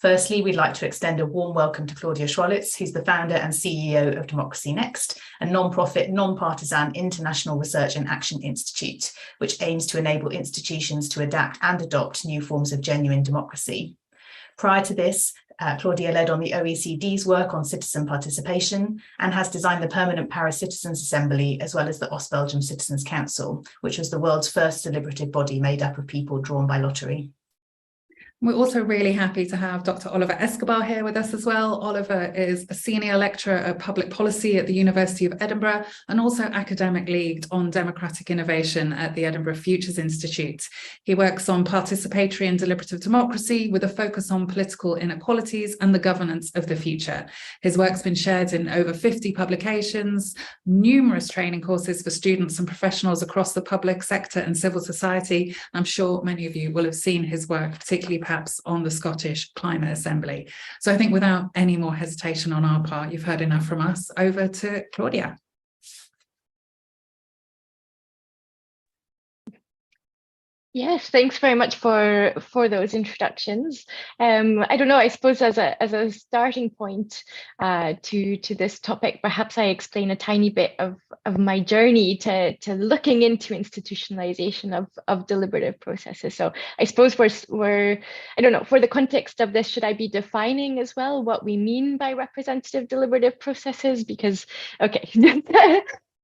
Firstly, we'd like to extend a warm welcome to Claudia Foreign, who's the founder and CEO of Democracy Next, a non-profit, non-partisan international research and action institute, which aims to enable institutions to adapt and adopt new forms of genuine democracy. Prior to this, Claudia led on the OECD's work on citizen participation and has designed the Permanent Paris Citizens Assembly, as well as the Belgium Citizens Council, which was the world's first deliberative body made up of people drawn by lottery. We're also really happy to have Dr. Oliver Escobar here with us as well. Oliver is a senior lecturer of public policy at the University of Edinburgh and also academic lead on democratic innovation at the Edinburgh Futures Institute. He works on participatory and deliberative democracy with a focus on political inequalities and the governance of the future. His work's been shared in over 50 publications, numerous training courses for students and professionals across the public sector and civil society. I'm sure many of you will have seen his work, particularly perhaps on the Scottish Climate Assembly. So I think without any more hesitation on our part, you've heard enough from us. Over to Claudia. Yes, thanks very much for those introductions. I don't know, I suppose as a starting point to this topic, perhaps I explain a tiny bit of my journey to looking into institutionalization of deliberative processes. So I suppose we're I don't know, for the context of this, should I be defining as well what we mean by representative deliberative processes? Because, okay.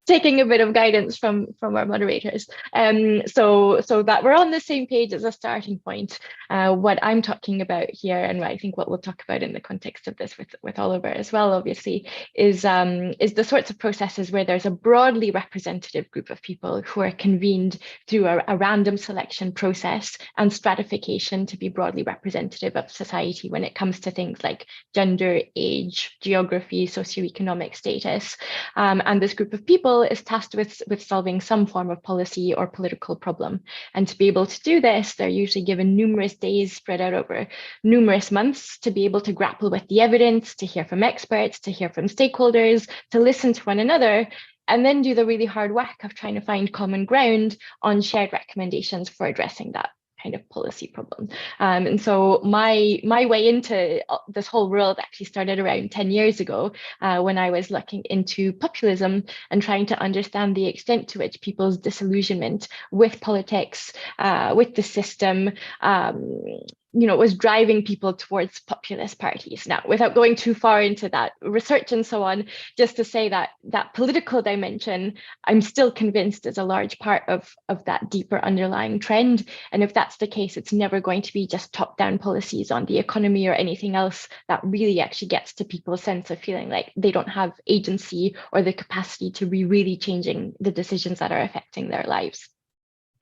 Taking a bit of guidance from our moderators, so that we're on the same page as a starting point. What I'm talking about here, and I think what we'll talk about in the context of this with Oliver as well, obviously, is the sorts of processes where there's a broadly representative group of people who are convened through a random selection process and stratification to be broadly representative of society when it comes to things like gender, age, geography, socioeconomic status, and this group of people is tasked with solving some form of policy or political problem. And to be able to do this, they're usually given numerous days spread out over numerous months to be able to grapple with the evidence, to hear from experts, to hear from stakeholders, to listen to one another, and then do the really hard work of trying to find common ground on shared recommendations for addressing that kind of policy problem. And so my way into this whole world actually started around 10 years ago when I was looking into populism and trying to understand the extent to which people's disillusionment with politics, with the system, was driving people towards populist parties. Now, without going too far into that research and so on, just to say that that political dimension, I'm still convinced is a large part of that deeper underlying trend. And if that's the case, it's never going to be just top-down policies on the economy or anything else that really actually gets to people's sense of feeling like they don't have agency or the capacity to be really changing the decisions that are affecting their lives.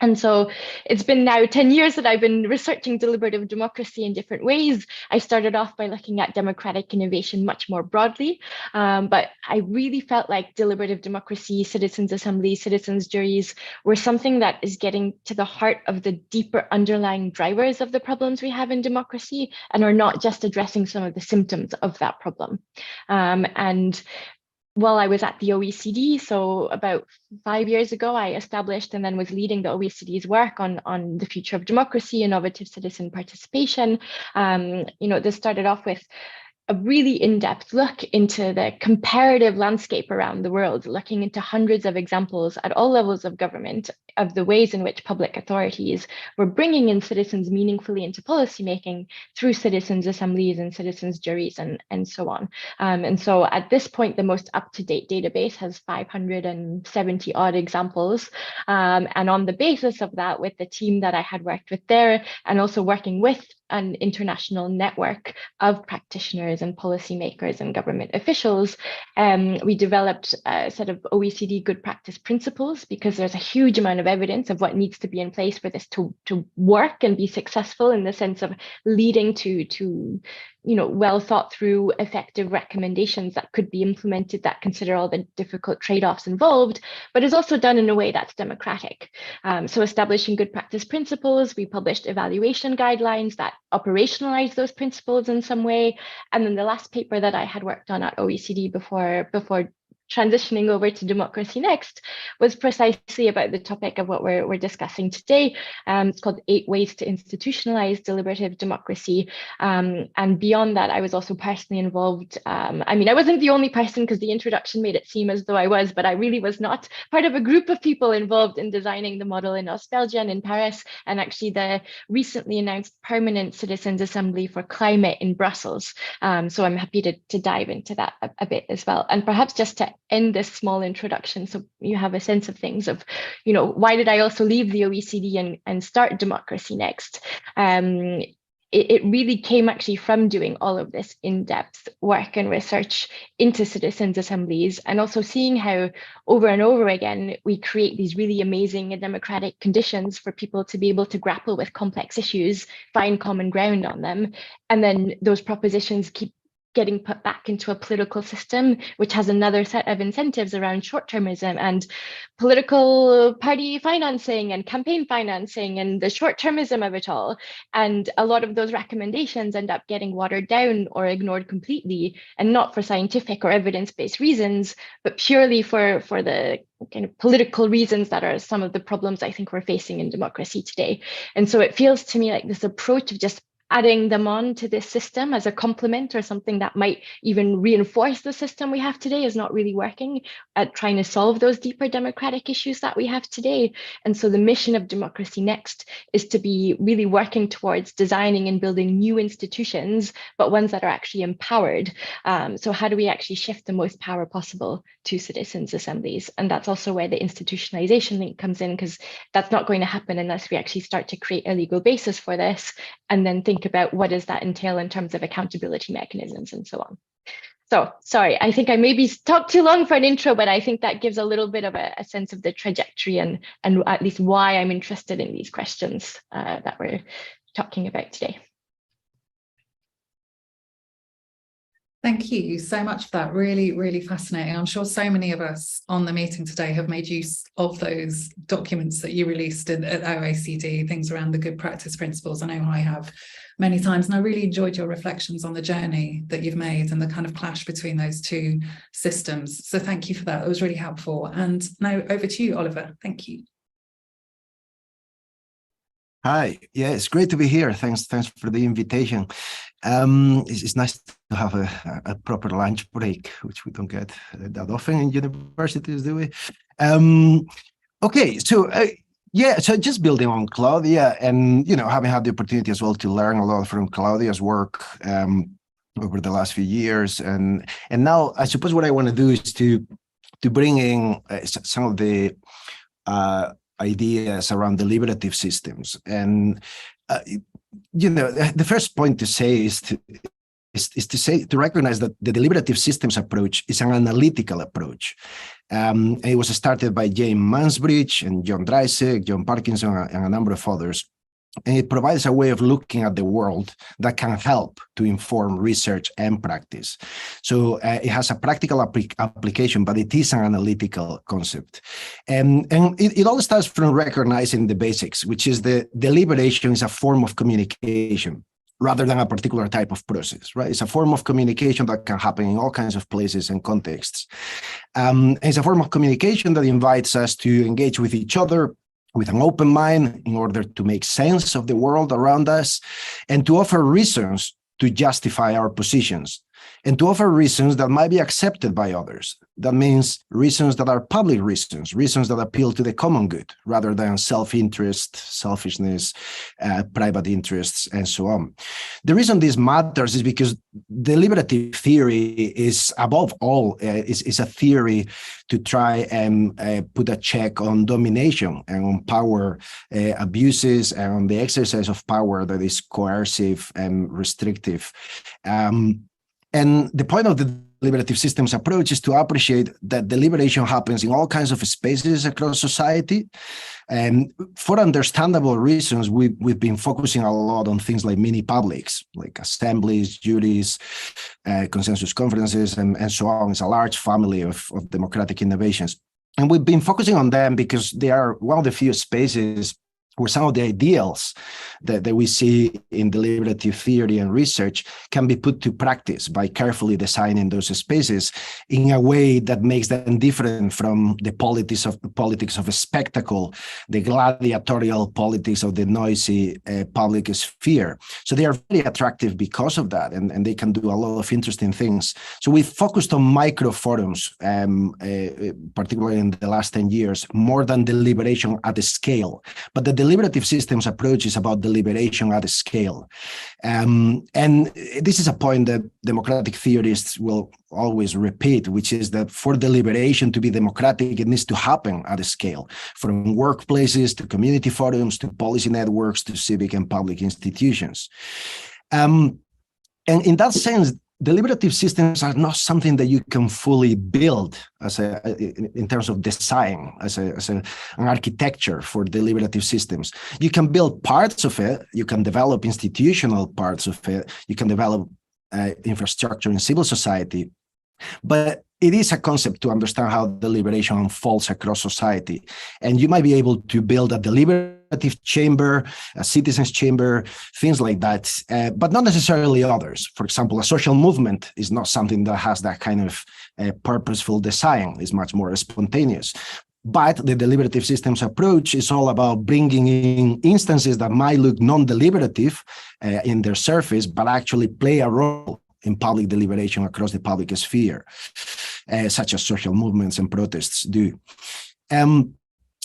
And so it's been now 10 years that I've been researching deliberative democracy in different ways. I started off by looking at democratic innovation much more broadly, but I really felt like deliberative democracy, citizens' assemblies, citizens' juries were something that is getting to the heart of the deeper underlying drivers of the problems we have in democracy and are not just addressing some of the symptoms of that problem. And while I was at the OECD, so about 5 years ago, I established and then was leading the OECD's work on the future of democracy, innovative citizen participation. This started off with a really in-depth look into the comparative landscape around the world, looking into hundreds of examples at all levels of government of the ways in which public authorities were bringing in citizens meaningfully into policymaking through citizens' assemblies and citizens' juries and so on. And so at this point, the most up-to-date database has 570 odd examples. And on the basis of that, with the team that I had worked with there, and also working with an international network of practitioners and policymakers and government officials, we developed a set of OECD good practice principles, because there's a huge amount of evidence of what needs to be in place for this to work and be successful, in the sense of leading to well thought through, effective recommendations that could be implemented that consider all the difficult trade-offs involved, but is also done in a way that's democratic. So establishing good practice principles, we published evaluation guidelines that operationalize those principles in some way. And then the last paper that I had worked on at OECD before transitioning over to Democracy Next was precisely about the topic of what we're discussing today. It's called 8 Ways to Institutionalize Deliberative Democracy. And beyond that, I was also personally involved. I mean, I wasn't the only person, because the introduction made it seem as though I was, but I really was not part of a group of people involved in designing the model in Belgium, in Paris, and actually the recently announced Permanent Citizens Assembly for Climate in Brussels. So I'm happy to dive into that a bit as well. And perhaps just to end this small introduction, so you have a sense of things of, why did I also leave the OECD and start Democracy Next? It really came actually from doing all of this in-depth work and research into citizens' assemblies, and also seeing how over and over again we create these really amazing and democratic conditions for people to be able to grapple with complex issues, find common ground on them, and then those propositions keep getting put back into a political system, which has another set of incentives around short-termism and political party financing and campaign financing and the short-termism of it all. And a lot of those recommendations end up getting watered down or ignored completely, and not for scientific or evidence-based reasons, but purely for the kind of political reasons that are some of the problems I think we're facing in democracy today. And so it feels to me like this approach of just adding them on to this system as a complement or something that might even reinforce the system we have today is not really working at trying to solve those deeper democratic issues that we have today. And so the mission of Democracy Next is to be really working towards designing and building new institutions, but ones that are actually empowered. So how do we actually shift the most power possible to citizens' assemblies? And that's also where the institutionalization link comes in, because that's not going to happen unless we actually start to create a legal basis for this, and then think about what does that entail in terms of accountability mechanisms and so on. So sorry, I think I maybe talked too long for an intro, but I think that gives a little bit of a sense of the trajectory and at least why I'm interested in these questions that we're talking about today. Thank you so much for that. Really, really fascinating. I'm sure so many of us on the meeting today have made use of those documents that you released at OECD, things around the good practice principles. I know I have many times, and I really enjoyed your reflections on the journey that you've made and the kind of clash between those two systems. So thank you for that. It was really helpful. And now over to you, Oliver. Thank you. Hi, yeah, it's great to be here. Thanks for the invitation. It's nice to have a proper lunch break, which we don't get that often in universities, do we? Okay, so so just building on Claudia, and having had the opportunity as well to learn a lot from Claudia's work over the last few years, and now I suppose what I want to do is to bring in some of the ideas around deliberative systems. And the first point to say is to recognize that the deliberative systems approach is an analytical approach. It was started by James Mansbridge and John Dreisig, John Parkinson, and a number of others. And it provides a way of looking at the world that can help to inform research and practice. So it has a practical application, but it is an analytical concept. And it all starts from recognizing the basics, which is the deliberation is a form of communication rather than a particular type of process, right? It's a form of communication that can happen in all kinds of places and contexts. It's a form of communication that invites us to engage with each other with an open mind in order to make sense of the world around us, and to offer reasons to justify our positions, and to offer reasons that might be accepted by others. That means reasons that are public reasons that appeal to the common good, rather than self-interest, selfishness, private interests, and so on. The reason this matters is because deliberative theory is, above all, is a theory to try and put a check on domination and on power abuses and on the exercise of power that is coercive and restrictive. And the point of the deliberative systems approach is to appreciate that deliberation happens in all kinds of spaces across society. And for understandable reasons, we've been focusing a lot on things like mini publics, like assemblies, juries, consensus conferences, and so on. It's a large family of democratic innovations. And we've been focusing on them because they are one of the few spaces where some of the ideals that we see in deliberative theory and research can be put to practice by carefully designing those spaces in a way that makes them different from the politics of a spectacle, the gladiatorial politics of the noisy public sphere. So they are very attractive because of that, and they can do a lot of interesting things. So we focused on micro forums, particularly in the last 10 years, more than deliberation at the scale. But the deliberative systems approach is about deliberation at a scale. And this is a point that democratic theorists will always repeat, which is that for deliberation to be democratic, it needs to happen at a scale, from workplaces to community forums, to policy networks, to civic and public institutions. And in that sense, deliberative systems are not something that you can fully build in terms of design, as an architecture for deliberative systems. You can build parts of it, you can develop institutional parts of it, you can develop infrastructure in civil society, but it is a concept to understand how deliberation unfolds across society. And you might be able to build a deliberative chamber, a citizens' chamber, things like that, but not necessarily others. For example, a social movement is not something that has that kind of purposeful design. It's much more spontaneous. But the deliberative systems approach is all about bringing in instances that might look non-deliberative in their surface, but actually play a role in public deliberation across the public sphere, such as social movements and protests do.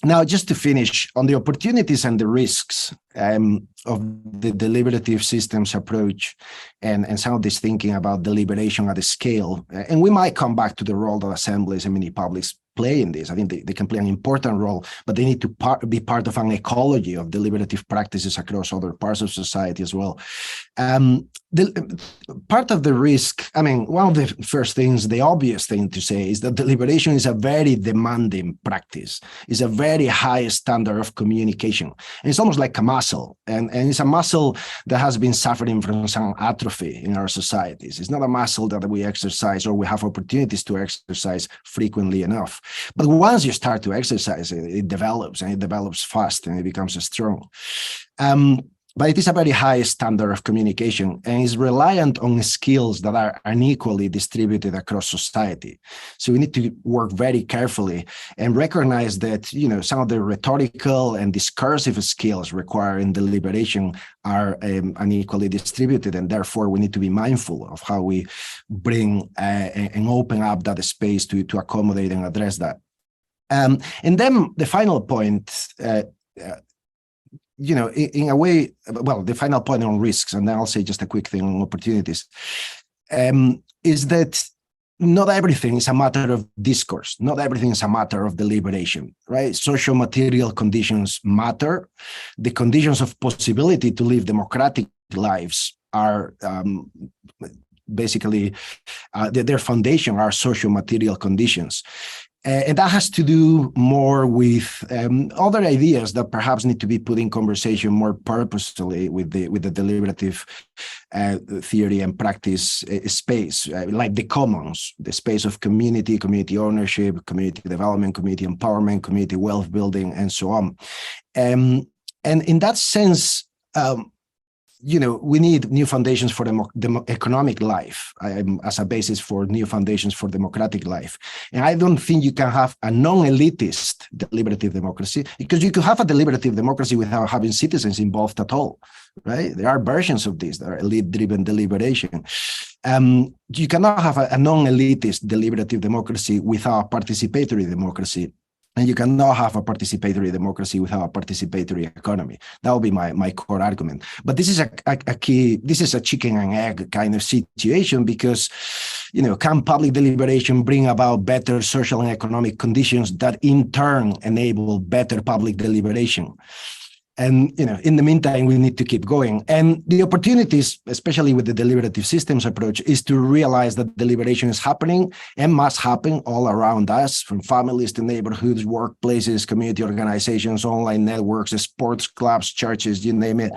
Now, just to finish on the opportunities and the risks of the deliberative systems approach and some of this thinking about deliberation at a scale, and we might come back to the role that assemblies and mini publics play in this. I think they can play an important role, but they need to be part of an ecology of deliberative practices across other parts of society as well. Part of the risk, I mean, one of the first things, the obvious thing to say is that deliberation is a very demanding practice. It's a very high standard of communication. And it's almost like a muscle, and it's a muscle that has been suffering from some atrophy in our societies. It's not a muscle that we exercise or we have opportunities to exercise frequently enough. But once you start to exercise it, it develops, and it develops fast, and it becomes strong. But it is a very high standard of communication, and is reliant on skills that are unequally distributed across society. So we need to work very carefully and recognize that, you know, some of the rhetorical and discursive skills required in deliberation are unequally distributed, and therefore we need to be mindful of how we bring and open up that space to accommodate and address that. And then the final point, you know, in a way, well, the final point on risks, and then I'll say just a quick thing on opportunities, is that not everything is a matter of discourse. Not everything is a matter of deliberation, right? Social material conditions matter. The conditions of possibility to live democratic lives are basically, their foundation are social material conditions. And that has to do more with other ideas that perhaps need to be put in conversation more purposefully with the deliberative theory and practice space, like the commons, the space of community ownership, community development, community empowerment, community wealth building, and so on. And in that sense, you know, we need new foundations for economic life as a basis for new foundations for democratic life. And I don't think you can have a non-elitist deliberative democracy, because you could have a deliberative democracy without having citizens involved at all, right? There are versions of this that are elite-driven deliberation. You cannot have a non-elitist deliberative democracy without participatory democracy. And you cannot have a participatory democracy without a participatory economy. That will be my core argument. But this is a key, this is a chicken and egg kind of situation, because, you know, can public deliberation bring about better social and economic conditions that in turn enable better public deliberation? And, you know, in the meantime, we need to keep going. And the opportunities, especially with the deliberative systems approach, is to realize that deliberation is happening and must happen all around us, from families to neighborhoods, workplaces, community organizations, online networks, sports clubs, churches, you name it.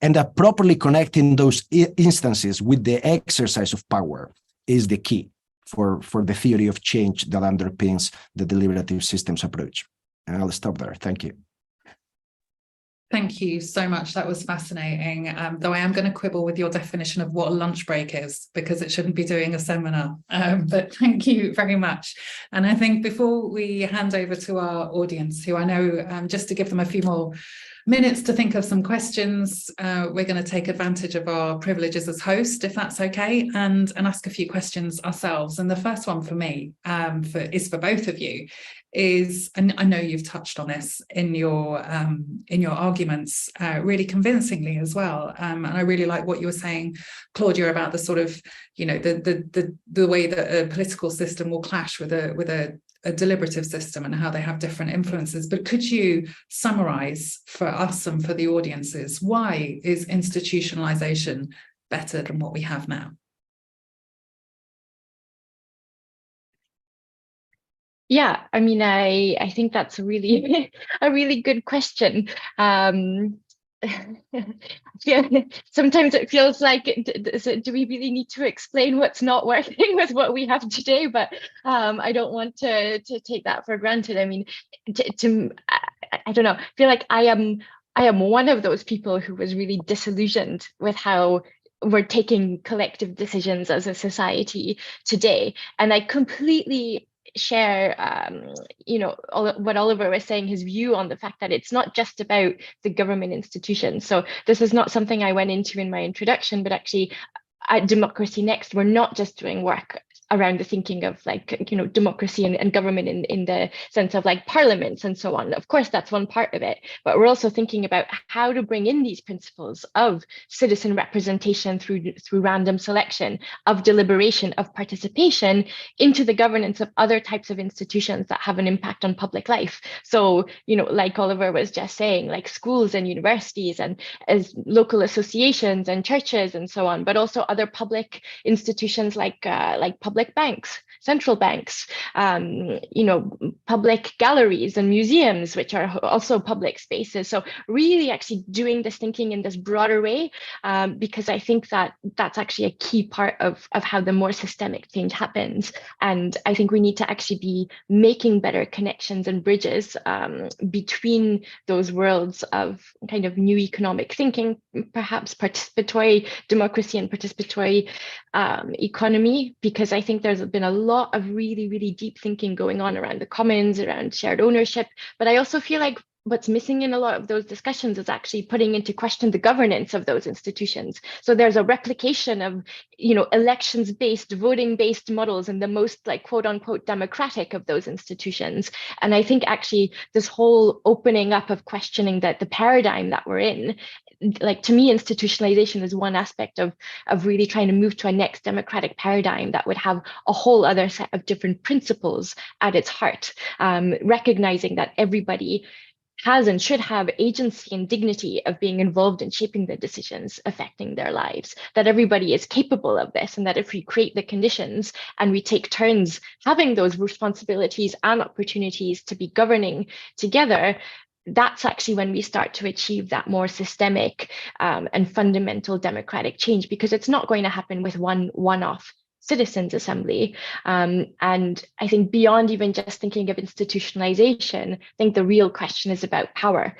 And that properly connecting those instances with the exercise of power is the key for the theory of change that underpins the deliberative systems approach. And I'll stop there. Thank you. Thank you so much. That was fascinating. Though I am going to quibble with your definition of what a lunch break is, because it shouldn't be doing a seminar. But thank you very much. And I think before we hand over to our audience, who I know, just to give them a few more minutes to think of some questions, we're going to take advantage of our privileges as host, if that's okay, and ask a few questions ourselves. And the first one for me is for both of you. And I know you've touched on this in your arguments really convincingly as well, and I really like what you were saying, Claudia, about the sort of, you know, the way that a political system will clash with a deliberative system and how they have different influences. But could you summarize for us and for the audiences, why is institutionalization better than what we have now? Yeah, I mean, I think that's a really a really good question. Yeah, sometimes it feels like, do we really need to explain what's not working with what we have today? But I don't want to take that for granted. I mean, I don't know. I feel like I am one of those people who was really disillusioned with how we're taking collective decisions as a society today, and I completely share what Oliver was saying, his view on the fact that it's not just about the government institutions. So this is not something I went into in my introduction, but actually at Democracy Next, we're not just doing work around the thinking of, like, you know, democracy and government in the sense of like parliaments and so on. Of course, that's one part of it, but we're also thinking about how to bring in these principles of citizen representation through random selection, of deliberation, of participation into the governance of other types of institutions that have an impact on public life. So, you know, like Oliver was just saying, like schools and universities and as local associations and churches and so on, but also other public institutions like public banks, central banks, you know, public galleries and museums, which are also public spaces. So really actually doing this thinking in this broader way, because I think that that's actually a key part of how the more systemic change happens. And I think we need to actually be making better connections and bridges between those worlds of kind of new economic thinking, perhaps participatory democracy and participatory economy, because I think there's been a lot of really, really deep thinking going on around the commons, around shared ownership. But I also feel like what's missing in a lot of those discussions is actually putting into question the governance of those institutions. So there's a replication of, you know, elections-based, voting-based models in the most, like, quote unquote democratic of those institutions. And I think actually this whole opening up of questioning that the paradigm that we're in, like, to me, institutionalization is one aspect of really trying to move to a next democratic paradigm that would have a whole other set of different principles at its heart, recognizing that everybody has and should have agency and dignity of being involved in shaping the decisions affecting their lives, that everybody is capable of this, and that if we create the conditions and we take turns having those responsibilities and opportunities to be governing together, that's actually when we start to achieve that more systemic and fundamental democratic change, because it's not going to happen with one-off citizens' assembly. And I think beyond even just thinking of institutionalization, I think the real question is about power.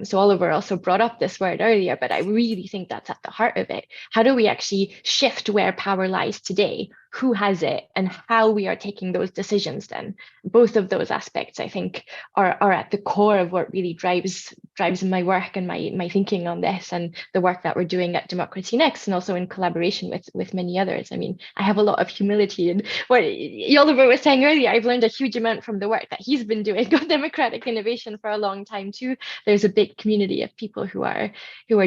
So Oliver also brought up this word earlier, but I really think that's at the heart of it. How do we actually shift where power lies today? Who has it, and how we are taking those decisions then? Both of those aspects, I think, are at the core of what really drives my work and my thinking on this, and the work that we're doing at Democracy Next, and also in collaboration with many others. I mean, I have a lot of humility in what Oliver was saying earlier. I've learned a huge amount from the work that he's been doing on democratic innovation for a long time too. There's a big community of people who are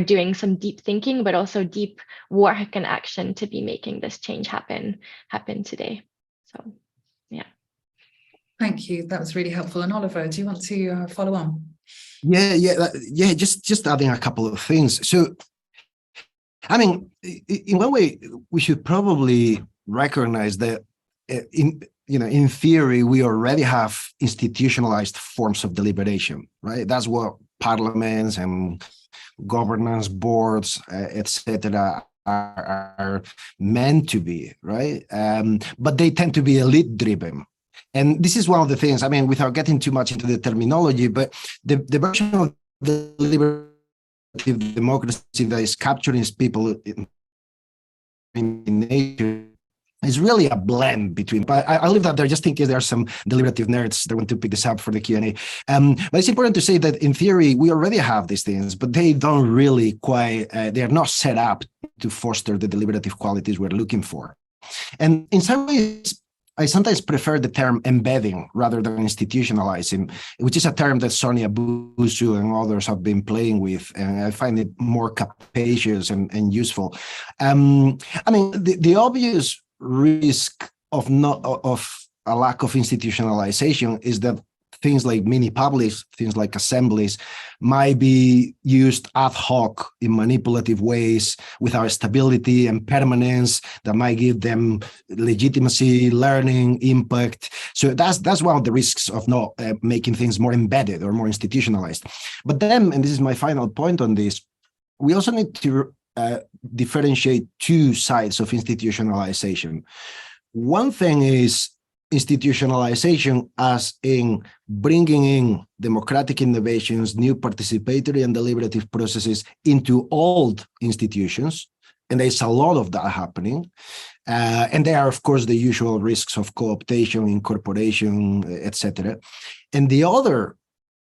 doing some deep thinking, but also deep work and action to be making this change happen today. So yeah. Thank you. That was really helpful. And Oliver, do you want to follow on? Yeah. Just adding a couple of things. So, I mean, in one way, we should probably recognize that in theory, we already have institutionalized forms of deliberation, right? That's what parliaments and governance boards, etc., are meant to be, right? But they tend to be elite driven. And this is one of the things, I mean, without getting too much into the terminology, but the version of deliberative democracy that is capturing people in nature is really a blend between, but I leave that there just in case there are some deliberative nerds that want to pick this up for the Q&A. But it's important to say that in theory, we already have these things, but they don't really quite, they are not set up to foster the deliberative qualities we're looking for. And in some ways, I sometimes prefer the term embedding rather than institutionalizing, which is a term that Sonia Busu and others have been playing with, and I find it more capacious and useful. I mean, the obvious risk of a lack of institutionalization is that things like mini publics, things like assemblies, might be used ad hoc in manipulative ways without stability and permanence that might give them legitimacy, learning, impact. So that's one of the risks of not making things more embedded or more institutionalized. But then, and this is my final point on this, we also need to differentiate two sides of institutionalization. One thing is institutionalization as in bringing in democratic innovations, new participatory and deliberative processes into old institutions. And there's a lot of that happening. And there are, of course, the usual risks of co-optation, incorporation, etc. And the other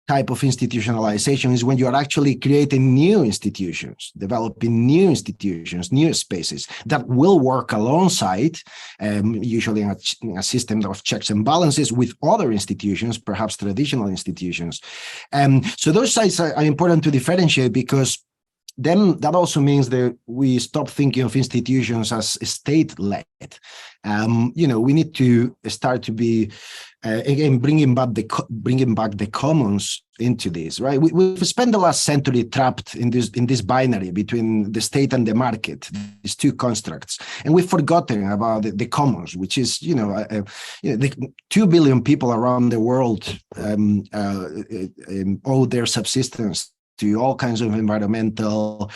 type of institutionalization is when you are actually creating new institutions, developing new institutions, new spaces that will work alongside, usually in a system of checks and balances with other institutions, perhaps traditional institutions. So those sides are important to differentiate, because then that also means that we stop thinking of institutions as state-led. We need to start to be again bringing back the commons into this, right? We've spent the last century trapped in this binary between the state and the market, these two constructs, and we've forgotten about the commons, which is the 2 billion people around the world owe their subsistence to all kinds of environmental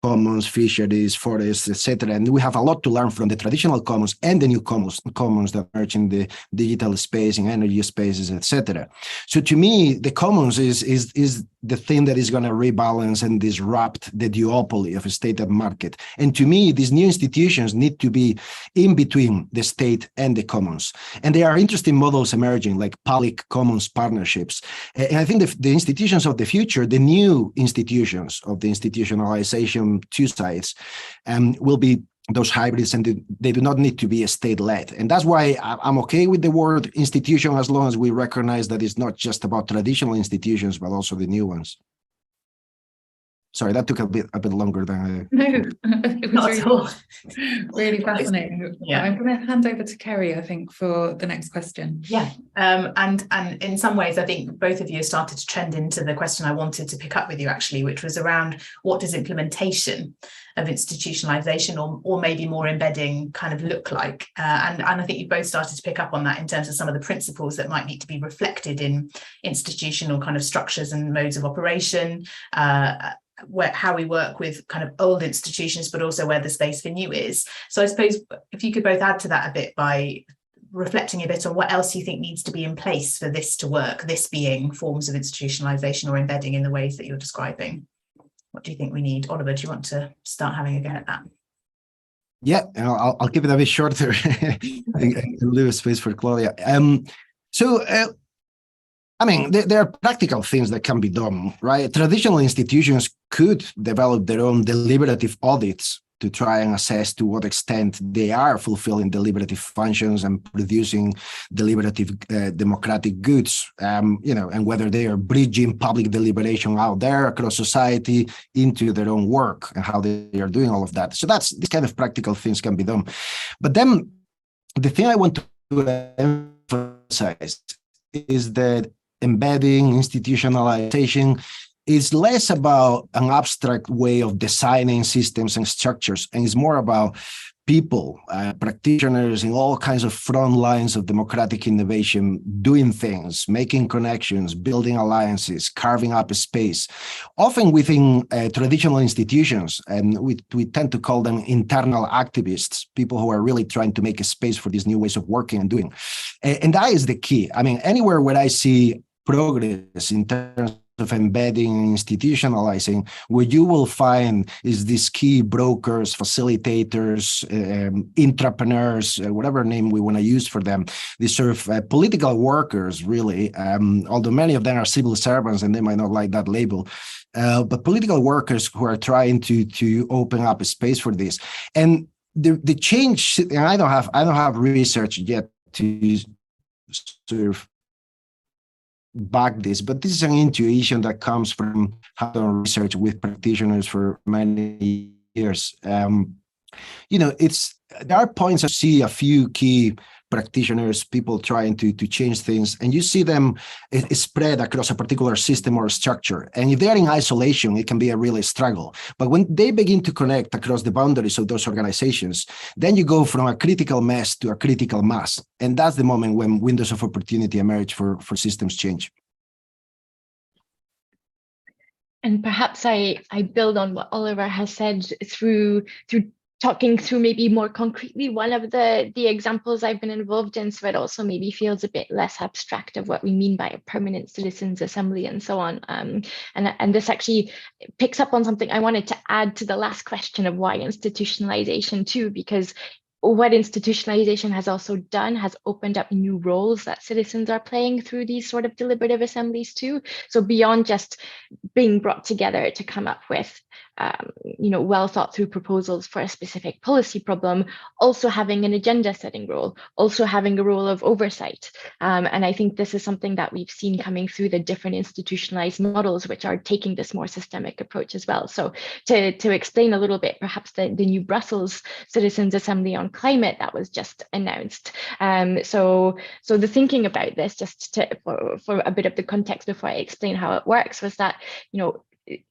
commons, fisheries, forests, etc. And we have a lot to learn from the traditional commons and the new commons that emerge in the digital space, in energy spaces, etc. So to me, the commons is the thing that is going to rebalance and disrupt the duopoly of a state and market. And to me, these new institutions need to be in between the state and the commons. And there are interesting models emerging, like public commons partnerships. And I think the institutions of the future, the new institutions of the institutionalization two sides, will be those hybrids, and they do not need to be state-led. And that's why I'm okay with the word institution, as long as we recognize that it's not just about traditional institutions, but also the new ones. Sorry, that took a bit longer than No, it was not at all. Really fascinating. Yeah. I'm going to hand over to Kerry, I think, for the next question. Yeah, and in some ways, I think both of you started to trend into the question I wanted to pick up with you, actually, which was around what does implementation of institutionalization or maybe more embedding kind of look like? And I think you both started to pick up on that in terms of some of the principles that might need to be reflected in institutional kind of structures and modes of operation, how we work with kind of old institutions, but also where the space for new is. So I suppose if you could both add to that a bit by reflecting a bit on what else you think needs to be in place for this to work, this being forms of institutionalization or embedding in the ways that you're describing. What do you think we need? Oliver, do you want to start having a go at that? Yeah, I'll keep it a bit shorter and leave space for Claudia. I mean, there are practical things that can be done, right? Traditional institutions could develop their own deliberative audits to try and assess to what extent they are fulfilling deliberative functions and producing deliberative democratic goods, and whether they are bridging public deliberation out there across society into their own work and how they are doing all of that. So these kind of practical things can be done. But then the thing I want to emphasize is that embedding, institutionalization is less about an abstract way of designing systems and structures, and it's more about people, practitioners in all kinds of front lines of democratic innovation, doing things, making connections, building alliances, carving up a space, often within traditional institutions. And we tend to call them internal activists, people who are really trying to make a space for these new ways of working and doing. And that is the key. I mean, anywhere where I see progress in terms of embedding and institutionalizing, what you will find is these key brokers, facilitators, entrepreneurs, whatever name we want to use for them. These sort of political workers, really, although many of them are civil servants and they might not like that label, but political workers who are trying to open up a space for this. And the change, and I don't have research yet to sort of back this, but this is an intuition that comes from having research with practitioners for many years. There are points I see a few key practitioners, people trying to change things, and you see them spread across a particular system or structure. And if they are in isolation, it can be a real struggle. But when they begin to connect across the boundaries of those organizations, then you go from a critical mess to a critical mass. And that's the moment when windows of opportunity emerge for systems change. And perhaps I build on what Oliver has said through talking through maybe more concretely one of the examples I've been involved in, so it also maybe feels a bit less abstract of what we mean by a permanent citizens assembly and so on. And this actually picks up on something I wanted to add to the last question of why institutionalization too, because what institutionalization has also done has opened up new roles that citizens are playing through these sort of deliberative assemblies too. So beyond just being brought together to come up with well thought through proposals for a specific policy problem, also having an agenda setting role, also having a role of oversight. And I think this is something that we've seen coming through the different institutionalized models, which are taking this more systemic approach as well. So to explain a little bit, perhaps the new Brussels Citizens Assembly on Climate that was just announced. So the thinking about this, just for a bit of the context before I explain how it works, was that,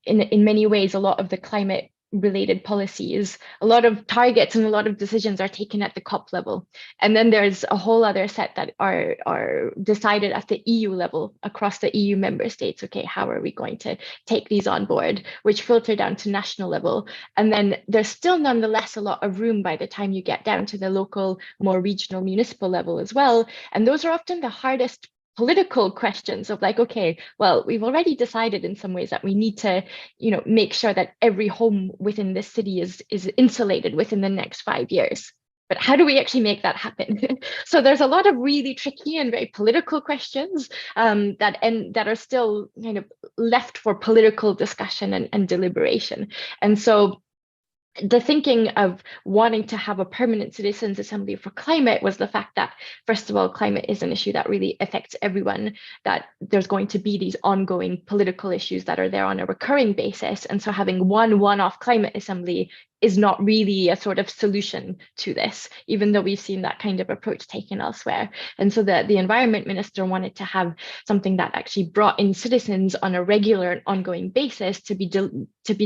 in many ways, a lot of the climate related policies, a lot of targets and a lot of decisions are taken at the COP level. And then there's a whole other set that are decided at the EU level across the EU member states. Okay, how are we going to take these on board, which filter down to national level. And then there's still nonetheless a lot of room by the time you get down to the local, more regional, municipal level as well. And those are often the hardest political questions of like, okay, well, we've already decided in some ways that we need to, make sure that every home within this city is insulated within the next 5 years. But how do we actually make that happen? So there's a lot of really tricky and very political questions that are still kind of left for political discussion and deliberation. And so the thinking of wanting to have a permanent citizens assembly for climate was the fact that, first of all, climate is an issue that really affects everyone, that there's going to be these ongoing political issues that are there on a recurring basis. And so having one-off climate assembly is not really a sort of solution to this, even though we've seen that kind of approach taken elsewhere. And so the environment minister wanted to have something that actually brought in citizens on a regular and ongoing basis to be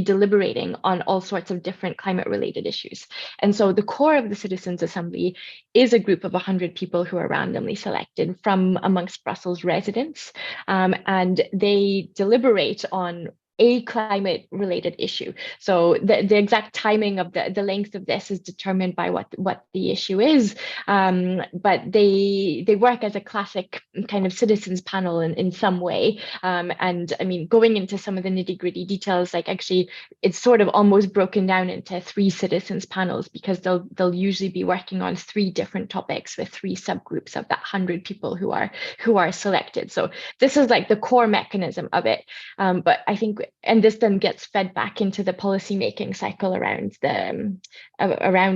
deliberating on all sorts of different climate related issues. And so the core of the Citizens Assembly is a group of 100 people who are randomly selected from amongst Brussels residents, and they deliberate on a climate related issue. So the exact timing of the length of this is determined by what the issue is. But they work as a classic kind of citizens panel in some way. And I mean, going into some of the nitty-gritty details, like actually it's sort of almost broken down into 3 citizens panels, because they'll usually be working on 3 different topics with 3 subgroups of that 100 people who are selected. So this is like the core mechanism of it. But I think, and this then gets fed back into the policy-making cycle around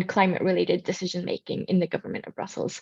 climate-related decision-making in the government of Brussels.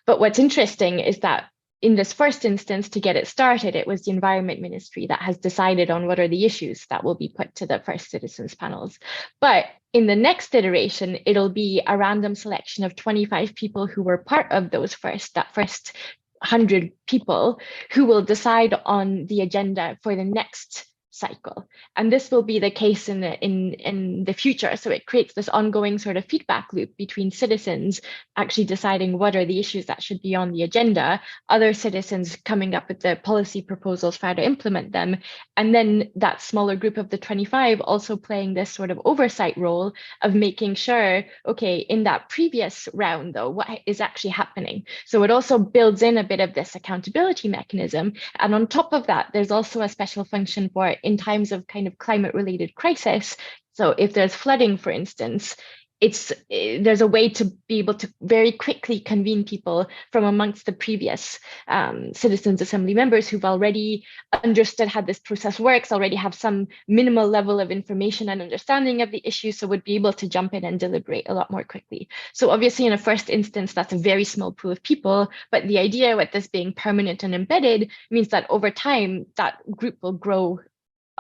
But what's interesting is that in this first instance, to get it started, it was the Environment Ministry that has decided on what are the issues that will be put to the first citizens panels. But in the next iteration, it'll be a random selection of 25 people who were part of that first 100 people who will decide on the agenda for the next cycle. And this will be the case in the future. So it creates this ongoing sort of feedback loop between citizens actually deciding what are the issues that should be on the agenda, other citizens coming up with the policy proposals for how to implement them, and then that smaller group of the 25 also playing this sort of oversight role of making sure, okay, in that previous round though, what is actually happening? So it also builds in a bit of this accountability mechanism. And on top of that, there's also a special function for in times of kind of climate related crisis. So if there's flooding, for instance, there's a way to be able to very quickly convene people from amongst the previous citizens assembly members who've already understood how this process works, already have some minimal level of information and understanding of the issue, so would be able to jump in and deliberate a lot more quickly. So obviously in a first instance, that's a very small pool of people, but the idea with this being permanent and embedded means that over time, that group will grow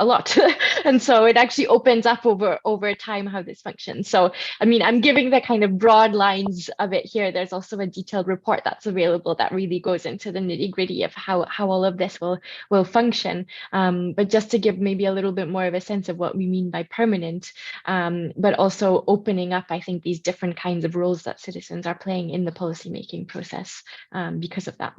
a lot. And so it actually opens up over time how this functions. So, I mean, I'm giving the kind of broad lines of it here. There's also a detailed report that's available that really goes into the nitty gritty of how all of this will function. But just to give maybe a little bit more of a sense of what we mean by permanent, but also opening up, I think, these different kinds of roles that citizens are playing in the policymaking process because of that.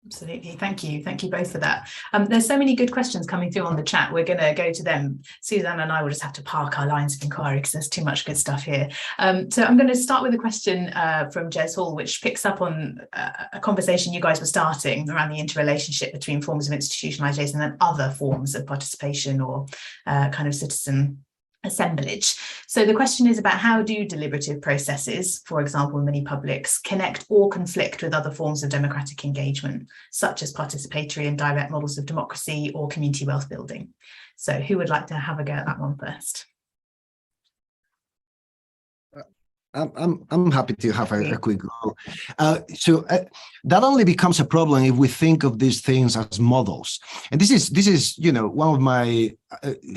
Absolutely. Thank you. Thank you both for that. There's so many good questions coming through on the chat. We're going to go to them. Suzanne and I will just have to park our lines of inquiry because there's too much good stuff here. So I'm going to start with a question from Jess Hall, which picks up on a conversation you guys were starting around the interrelationship between forms of institutionalization and other forms of participation or kind of citizen assemblage. So the question is about how do deliberative processes, for example, in many publics, connect or conflict with other forms of democratic engagement, such as participatory and direct models of democracy or community wealth building? So who would like to have a go at that one first? I'm happy to have a quick go. So that only becomes a problem if we think of these things as models. And this is one of my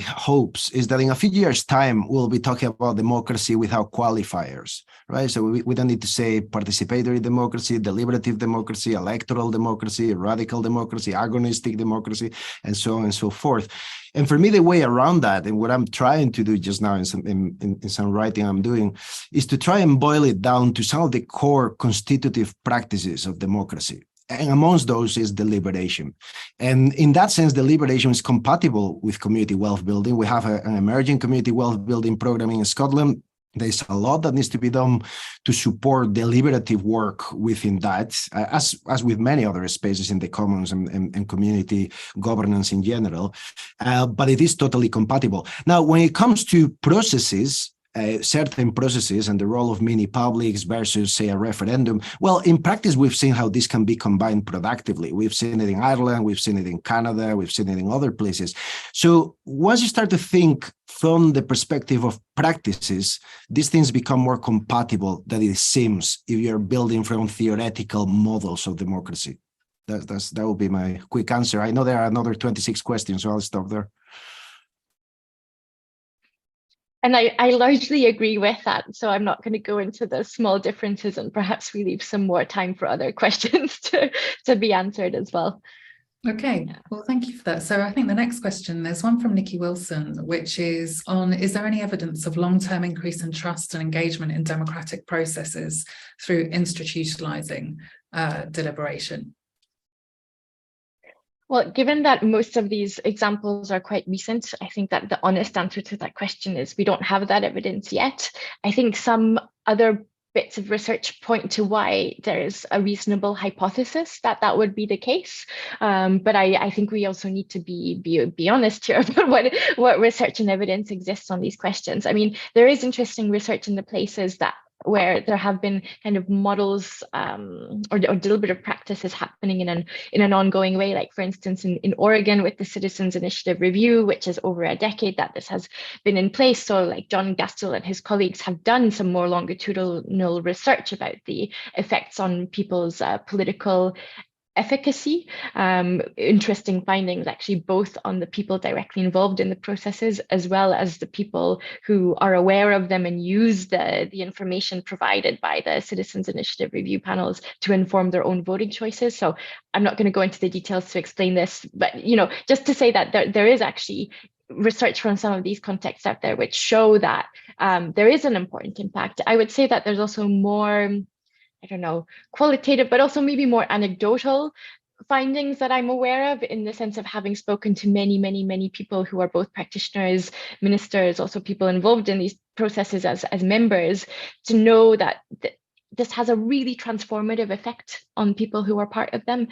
hopes is that in a few years' time we'll be talking about democracy without qualifiers, right? So we don't need to say participatory democracy, deliberative democracy, electoral democracy, radical democracy, agonistic democracy, and so on and so forth. And for me, the way around that, and what I'm trying to do just now in some writing I'm doing, is to try and boil it down to some of the core constitutive practices of democracy. And amongst those is deliberation. And in that sense, deliberation is compatible with community wealth building. We have an emerging community wealth building program in Scotland. There's a lot that needs to be done to support deliberative work within that, as with many other spaces in the commons and community governance in general, but it is totally compatible. Now, when it comes to processes, certain processes and the role of mini publics versus, say, a referendum, well, in practice, we've seen how this can be combined productively. We've seen it in Ireland, we've seen it in Canada, we've seen it in other places. So once you start to think from the perspective of practices, these things become more compatible than it seems if you're building from theoretical models of democracy. That will be my quick answer. I know there are another 26 questions, so I'll stop there. And I largely agree with that. So I'm not going to go into the small differences, and perhaps we leave some more time for other questions to be answered as well. Okay, well, thank you for that. So I think the next question, there's one from Nikki Wilson, which is on, is there any evidence of long-term increase in trust and engagement in democratic processes through institutionalizing deliberation? Well, given that most of these examples are quite recent, I think that the honest answer to that question is we don't have that evidence yet. I think some other bits of research point to why there's a reasonable hypothesis that that would be the case. But I think we also need to be honest here about what research and evidence exists on these questions. I mean, there is interesting research in the places where there have been kind of models or deliberative practices happening in an ongoing way, like for instance in Oregon with the Citizens Initiative Review, which is over a decade that this has been in place. So like John Gastel and his colleagues have done some more longitudinal research about the effects on people's political efficacy. Interesting findings actually both on the people directly involved in the processes as well as the people who are aware of them and use the information provided by the Citizens Initiative review panels to inform their own voting choices. So I'm not going to go into the details to explain this, but just to say that there is actually research from some of these contexts out there which show that there is an important impact. I would say that there's also more, I don't know, qualitative, but also maybe more anecdotal findings that I'm aware of, in the sense of having spoken to many people who are both practitioners, ministers, also people involved in these processes as members, to know that this has a really transformative effect on people who are part of them.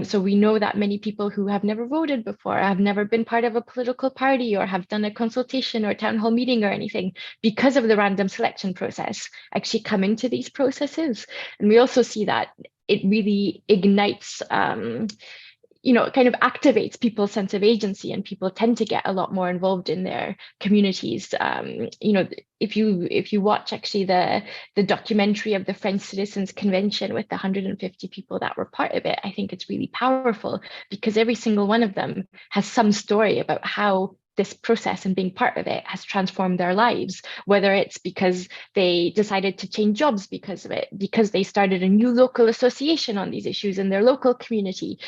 So we know that many people who have never voted before, have never been part of a political party, or have done a consultation or town hall meeting or anything, because of the random selection process, actually come into these processes. And we also see that it really ignites, kind of activates people's sense of agency, and people tend to get a lot more involved in their communities. If you watch actually the documentary of the French Citizens Convention with the 150 people that were part of it, I think it's really powerful, because every single one of them has some story about how this process and being part of it has transformed their lives, whether it's because they decided to change jobs because of it, because they started a new local association on these issues in their local community.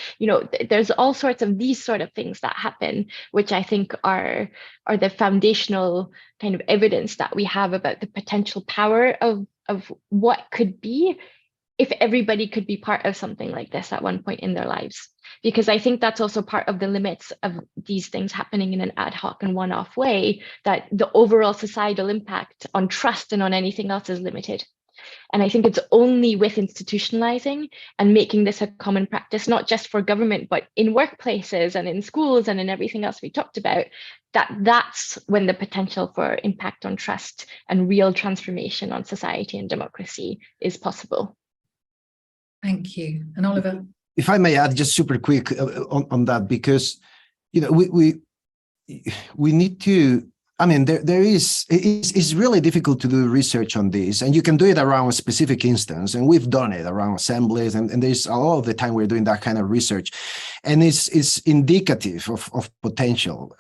There's all sorts of these sort of things that happen, which I think are the foundational kind of evidence that we have about the potential power of what could be if everybody could be part of something like this at one point in their lives. Because I think that's also part of the limits of these things happening in an ad hoc and one-off way, that the overall societal impact on trust and on anything else is limited. And I think it's only with institutionalizing and making this a common practice, not just for government, but in workplaces and in schools and in everything else we talked about, that's when the potential for impact on trust and real transformation on society and democracy is possible. Thank you. And Oliver? If I may add just super quick on that, because we need to, I mean, it's really difficult to do research on this, and you can do it around a specific instance, and we've done it around assemblies, and there's a lot of the time we're doing that kind of research, and it's indicative of potential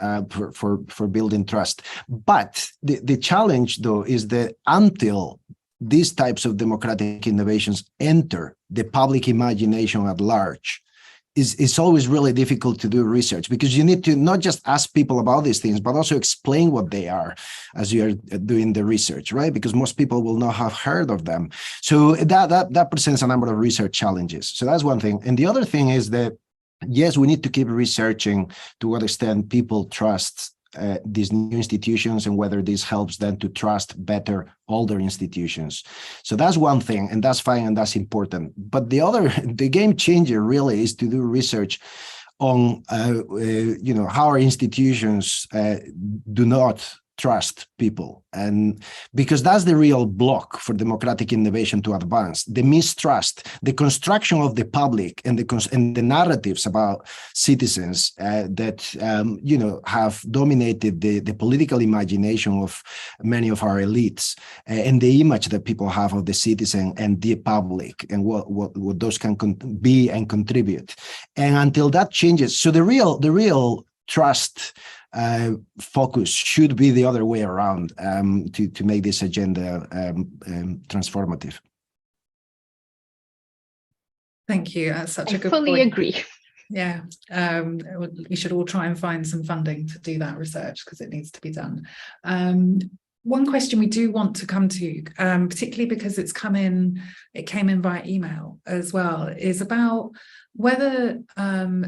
for building trust. But the challenge, though, is that until these types of democratic innovations enter the public imagination at large, it's always really difficult to do research, because you need to not just ask people about these things, but also explain what they are as you're doing the research, right? Because most people will not have heard of them. So that presents a number of research challenges. So that's one thing. And the other thing is that, yes, we need to keep researching to what extent people trust these new institutions, and whether this helps them to trust better older institutions. So that's one thing, and that's fine, and that's important. But the game changer really is to do research on, how our institutions do not trust people, and because that's the real block for democratic innovation to advance: the mistrust, the construction of the public, and the narratives about citizens that have dominated the political imagination of many of our elites, and the image that people have of the citizen and the public, and what those can be and contribute. And until that changes, so the real trust focus should be the other way around, to make this agenda transformative. Thank you. That's such a good point. I fully agree. Yeah, we should all try and find some funding to do that research, because it needs to be done. One question we do want to come to, particularly because it came in via email as well, is about whether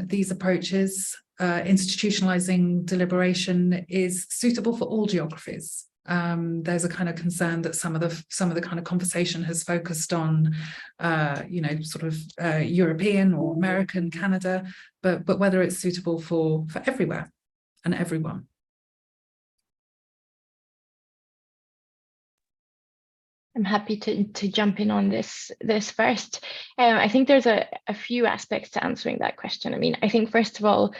these approaches, institutionalizing deliberation, is suitable for all geographies. There's a kind of concern that some of the kind of conversation has focused on, European or American, Canada, but whether it's suitable for everywhere and everyone. I'm happy to jump in on this first. I think there's a few aspects to answering that question. I mean, I think first of all,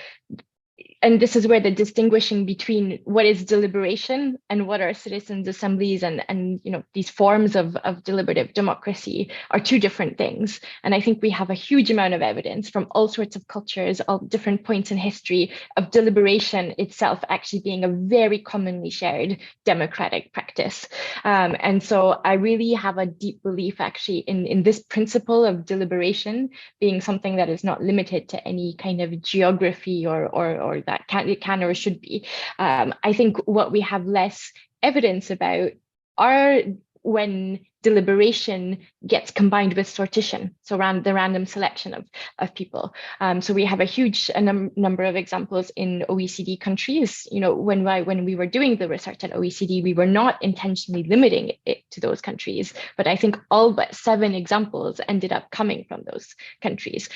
and this is where the distinguishing between what is deliberation and what are citizens' assemblies and these forms of deliberative democracy are two different things. And I think we have a huge amount of evidence from all sorts of cultures, all different points in history, of deliberation itself actually being a very commonly shared democratic practice. And so I really have a deep belief actually in this principle of deliberation being something that is not limited to any kind of geography or that can or should be. I think what we have less evidence about are when deliberation gets combined with sortition, so around the random selection of people. So we have a huge number of examples in OECD countries. When we were doing the research at OECD, we were not intentionally limiting it to those countries, but I think all but 7 examples ended up coming from those countries.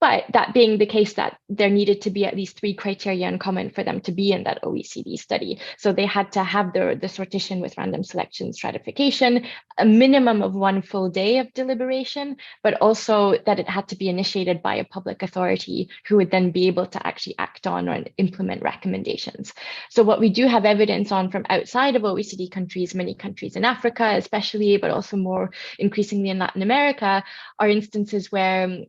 But that being the case, that there needed to be at least 3 criteria in common for them to be in that OECD study. So they had to have the sortition with random selection stratification, a minimum of 1 full day of deliberation, but also that it had to be initiated by a public authority who would then be able to actually act on or implement recommendations. So what we do have evidence on from outside of OECD countries, many countries in Africa especially, but also more increasingly in Latin America, are instances where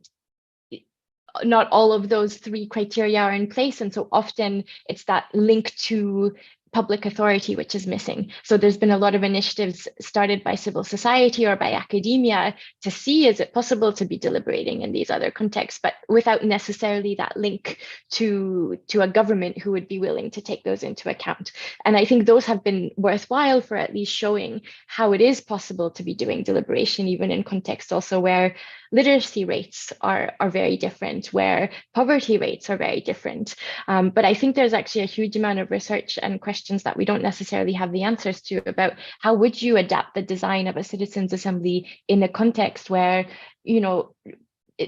not all of those 3 criteria are in place. And so often it's that link to public authority which is missing. So there's been a lot of initiatives started by civil society or by academia to see, is it possible to be deliberating in these other contexts, but without necessarily that link to a government who would be willing to take those into account. And I think those have been worthwhile for at least showing how it is possible to be doing deliberation, even in contexts also where literacy rates are very different, where poverty rates are very different. But I think there's actually a huge amount of research and questions that we don't necessarily have the answers to about how would you adapt the design of a citizens' assembly in a context where,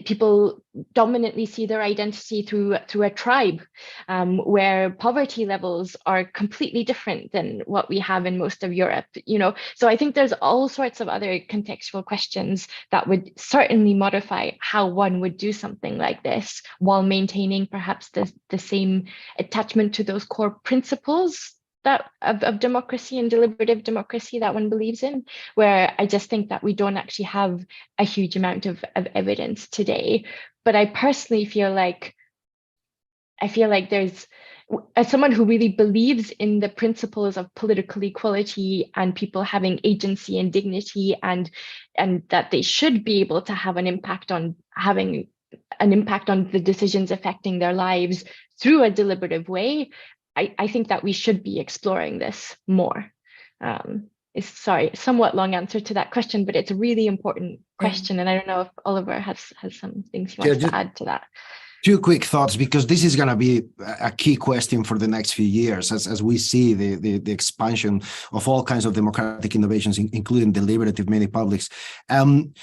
people dominantly see their identity through a tribe, where poverty levels are completely different than what we have in most of Europe, So I think there's all sorts of other contextual questions that would certainly modify how one would do something like this while maintaining perhaps the same attachment to those core principles of democracy and deliberative democracy that one believes in, where I just think that we don't actually have a huge amount of evidence today. But I personally feel like there's, as someone who really believes in the principles of political equality and people having agency and dignity and that they should be able to have an impact on the decisions affecting their lives through a deliberative way, I think that we should be exploring this more. Somewhat long answer to that question, but it's a really important question. And I don't know if Oliver has some things he wants to add to that. 2 quick thoughts, because this is going to be a key question for the next few years as we see the expansion of all kinds of democratic innovations, including deliberative many publics. And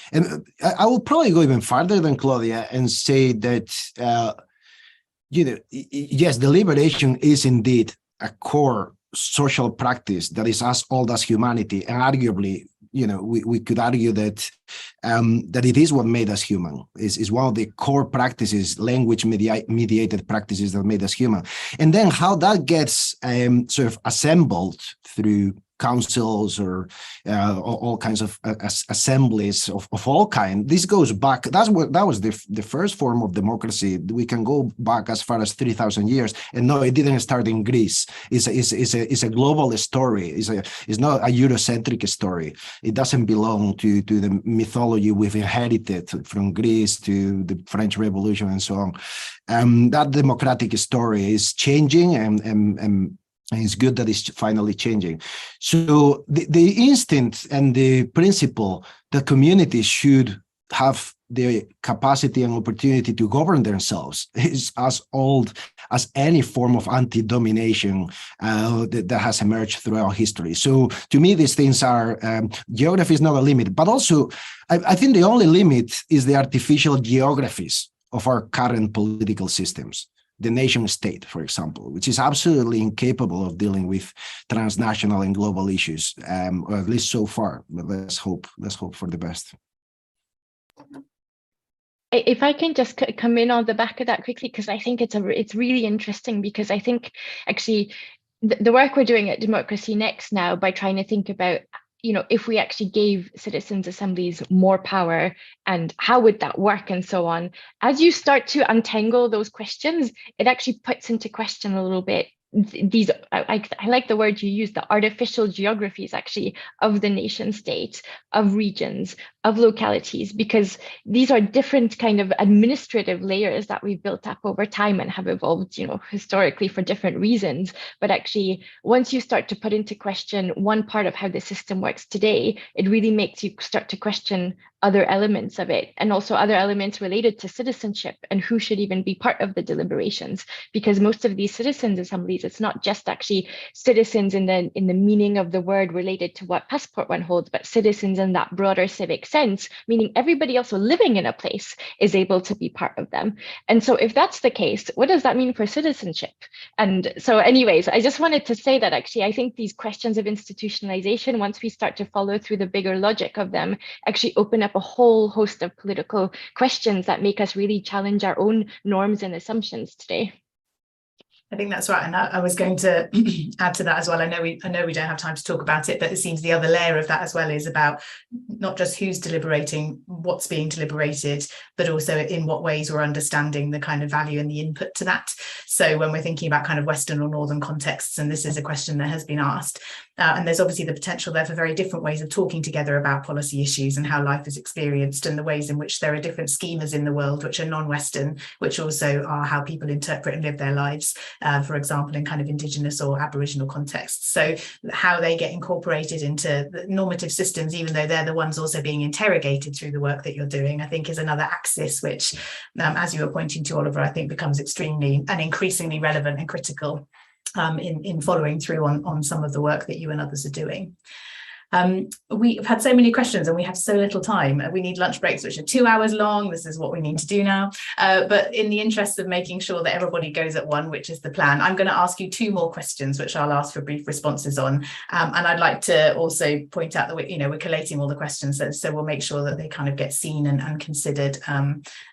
I will probably go even farther than Claudia and say that yes, deliberation is indeed a core social practice that is as old as humanity, and arguably, we could argue that that it is what made us human. Is one of the core practices, language mediated practices that made us human. And then how that gets sort of assembled through councils or all kinds of assemblies of all kind. This goes back. That was the first form of democracy. We can go back as far as 3,000 years, and no, it didn't start in Greece. It's a global story. It's not a Eurocentric story. It doesn't belong to the mythology we've inherited from Greece to the French Revolution and so on. That democratic story is changing, and it's good that it's finally changing. So the instinct and the principle that communities should have the capacity and opportunity to govern themselves is as old as any form of anti-domination that has emerged throughout history. So to me, these things are, geography is not a limit, but also I think the only limit is the artificial geographies of our current political systems. The nation state, for example, which is absolutely incapable of dealing with transnational and global issues, or at least so far. But let's hope for the best. If I can just come in on the back of that quickly, because I think it's really interesting, because I think actually the work we're doing at Democracy Next now, by trying to think about, if we actually gave citizens' assemblies more power and how would that work and so on, as you start to untangle those questions, it actually puts into question a little bit these, I like the word you use, the artificial geographies actually of the nation state, of regions, of localities, because these are different kind of administrative layers that we've built up over time and have evolved, historically for different reasons. But actually, once you start to put into question one part of how the system works today, it really makes you start to question other elements of it, and also other elements related to citizenship and who should even be part of the deliberations. Because most of these citizens' assemblies, it's not just actually citizens in the meaning of the word related to what passport one holds, but citizens in that broader civic sense, meaning everybody also living in a place is able to be part of them. And so if that's the case, what does that mean for citizenship? And so anyways, I just wanted to say that actually, I think these questions of institutionalization, once we start to follow through the bigger logic of them, actually open up a whole host of political questions that make us really challenge our own norms and assumptions today. I think that's right, and I was going to add to that as well. I know we don't have time to talk about it, but it seems the other layer of that as well is about not just who's deliberating, what's being deliberated, but also in what ways we're understanding the kind of value and the input to that. So when we're thinking about kind of Western or Northern contexts, and this is a question that has been asked, and there's obviously the potential there for very different ways of talking together about policy issues and how life is experienced, and the ways in which there are different schemas in the world which are non-Western, which also are how people interpret and live their lives. For example, in kind of Indigenous or Aboriginal contexts. So how they get incorporated into the normative systems, even though they're the ones also being interrogated through the work that you're doing, I think is another axis which, as you were pointing to, Oliver, I think becomes extremely and increasingly relevant and critical in following through on some of the work that you and others are doing. We've had so many questions and we have so little time. We need lunch breaks, which are 2 hours long. This is what we need to do now. But in the interest of making sure that everybody goes at one, which is the plan, I'm going to ask you 2 more questions, which I'll ask for brief responses on. And I'd like to also point out that we're collating all the questions, so we'll make sure that they kind of get seen and considered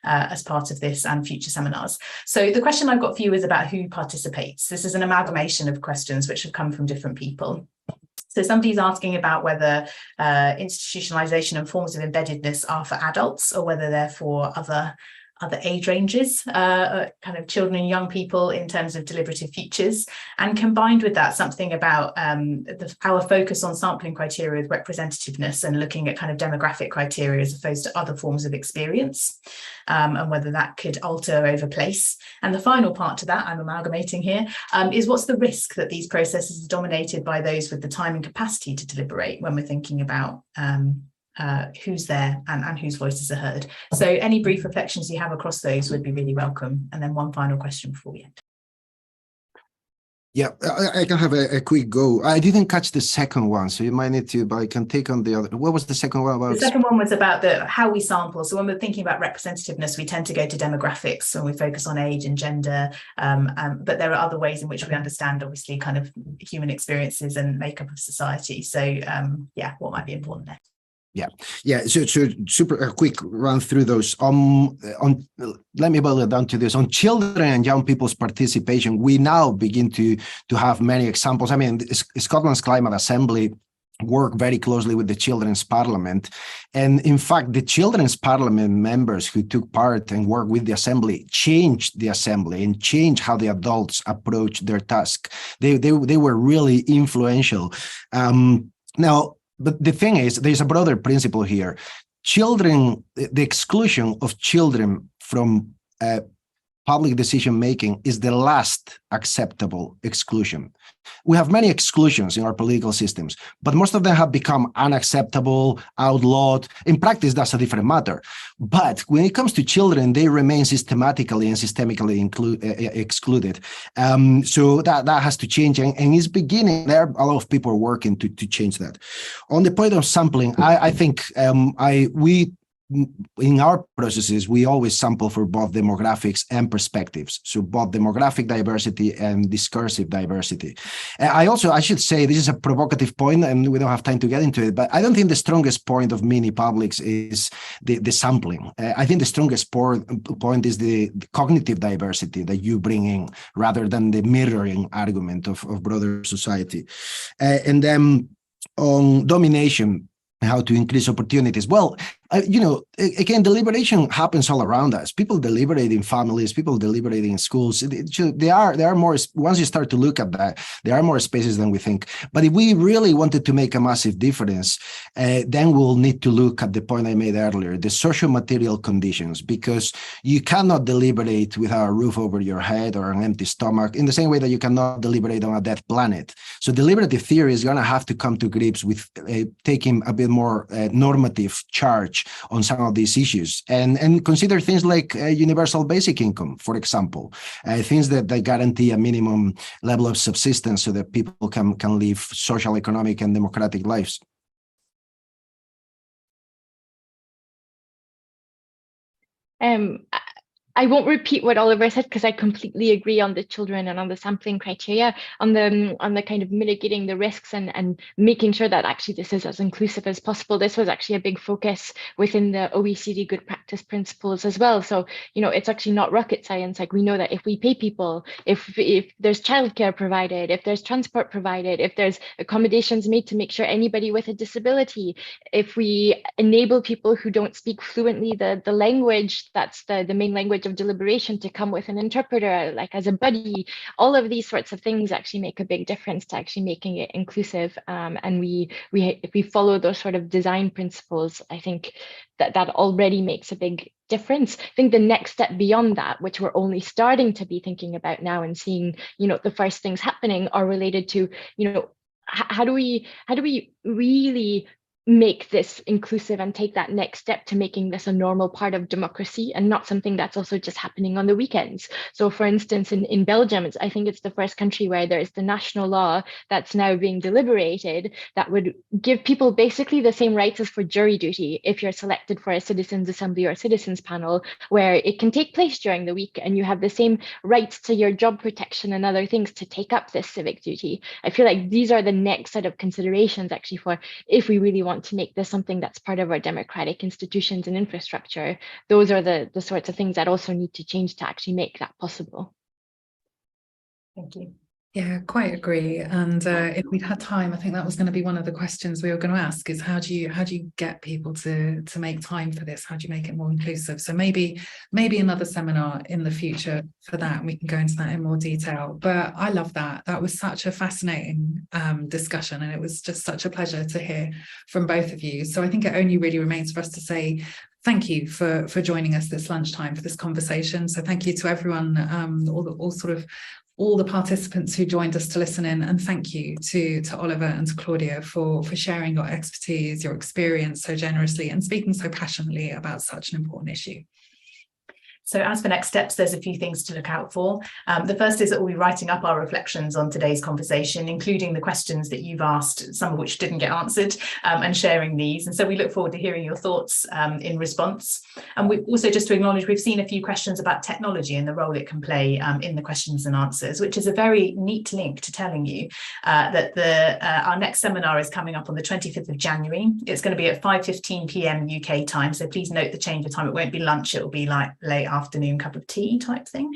as part of this and future seminars. So the question I've got for you is about who participates. This is an amalgamation of questions which have come from different people. So somebody's asking about whether institutionalization and forms of embeddedness are for adults or whether they're for other age ranges, kind of children and young people in terms of deliberative features, and combined with that something about our focus on sampling criteria with representativeness and looking at kind of demographic criteria as opposed to other forms of experience, and whether that could alter over place. And the final part to that, I'm amalgamating here, is what's the risk that these processes are dominated by those with the time and capacity to deliberate when we're thinking about who's there and whose voices are heard. So any brief reflections you have across those would be really welcome. And then one final question before we end. Yeah, I can have a quick go. I didn't catch the second one, so you might need to, but I can take on the other. What was the second one about? The second one was about how we sample. So when we're thinking about representativeness, we tend to go to demographics and we focus on age and gender, but there are other ways in which we understand, obviously, kind of human experiences and makeup of society. So yeah, what might be important there? Yeah. So super quick run through those. Let me boil it down to this. On children and young people's participation, we now begin to have many examples. I mean, Scotland's Climate Assembly work very closely with the Children's Parliament. And in fact, the Children's Parliament members who took part and worked with the Assembly changed the Assembly and changed how the adults approach their task. They were really influential. Now, but the thing is, there's a broader principle here. Children, the exclusion of children from public decision-making is the last acceptable exclusion. We have many exclusions in our political systems, but most of them have become unacceptable, outlawed. In practice, that's a different matter. But when it comes to children, they remain systematically and systemically excluded. So that has to change, and it's beginning. There are a lot of people working to change that. On the point of sampling, I think we in our processes, we always sample for both demographics and perspectives. So both demographic diversity and discursive diversity. I should say, this is a provocative point and we don't have time to get into it, but I don't think the strongest point of mini publics is the sampling. I think the strongest point is the cognitive diversity that you bring in rather than the mirroring argument of broader society. And then on domination, how to increase opportunities. Well, again, deliberation happens all around us. People deliberate in families, people deliberate in schools. There are more, once you start to look at that, there are more spaces than we think. But if we really wanted to make a massive difference, then we'll need to look at the point I made earlier, the social material conditions, because you cannot deliberate without a roof over your head or an empty stomach, in the same way that you cannot deliberate on a dead planet. So deliberative theory is going to have to come to grips with taking a bit more normative charge on some of these issues, and consider things like universal basic income, for example, things that guarantee a minimum level of subsistence so that people can live social, economic, and democratic lives. I won't repeat what Oliver said because I completely agree on the children and on the sampling criteria, on the kind of mitigating the risks and making sure that actually this is as inclusive as possible. This was actually a big focus within the OECD good practice principles as well. So, it's actually not rocket science. Like, we know that if we pay people, if there's childcare provided, if there's transport provided, if there's accommodations made to make sure anybody with a disability, if we enable people who don't speak fluently the language that's the main language of deliberation to come with an interpreter, like as a buddy, all of these sorts of things actually make a big difference to actually making it inclusive. And if we follow those sort of design principles, I think that already makes a big difference. I think the next step beyond that, which we're only starting to be thinking about now and seeing, the first things happening, are related to, how do we really make this inclusive and take that next step to making this a normal part of democracy and not something that's also just happening on the weekends. So for instance, in Belgium, I think it's the first country where there is the national law that's now being deliberated that would give people basically the same rights as for jury duty if you're selected for a citizens assembly or citizens panel, where it can take place during the week and you have the same rights to your job protection and other things to take up this civic duty. I feel like these are the next set of considerations actually for if we really want to make this something that's part of our democratic institutions and infrastructure. Those are the sorts of things that also need to change to actually make that possible. Thank you. Yeah, quite agree. And if we'd had time, I think that was going to be one of the questions we were going to ask, is how do you get people to make time for this? How do you make it more inclusive? So maybe another seminar in the future for that, and we can go into that in more detail. But I love that. That was such a fascinating discussion, and it was just such a pleasure to hear from both of you. So I think it only really remains for us to say thank you for joining us this lunchtime for this conversation. So thank you to everyone, all the participants who joined us to listen in, and thank you to Oliver and to Claudia for sharing your expertise, your experience so generously and speaking so passionately about such an important issue. So as for next steps, there's a few things to look out for. The first is that we'll be writing up our reflections on today's conversation, including the questions that you've asked, some of which didn't get answered, and sharing these. And so we look forward to hearing your thoughts in response. And we also, just to acknowledge, we've seen a few questions about technology and the role it can play in the questions and answers, which is a very neat link to telling you that our next seminar is coming up on the 25th of January. It's going to be at 5:15 p.m. UK time. So please note the change of time. It won't be lunch. It will be like late afternoon cup of tea type thing.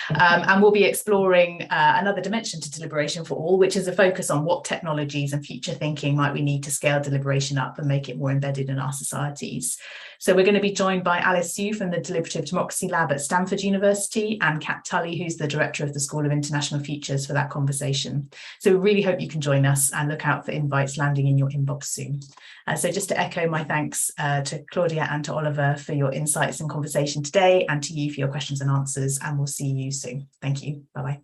And we'll be exploring another dimension to deliberation for all, which is a focus on what technologies and future thinking might we need to scale deliberation up and make it more embedded in our societies. So we're going to be joined by Alice Yu from the Deliberative Democracy Lab at Stanford University, and Kat Tully, who's the director of the School of International Futures, for that conversation. So we really hope you can join us, and look out for invites landing in your inbox soon. So just to echo my thanks to Claudia and to Oliver for your insights and conversation today, and to you for your questions and answers, and we'll see you soon. Thank you. Bye-bye.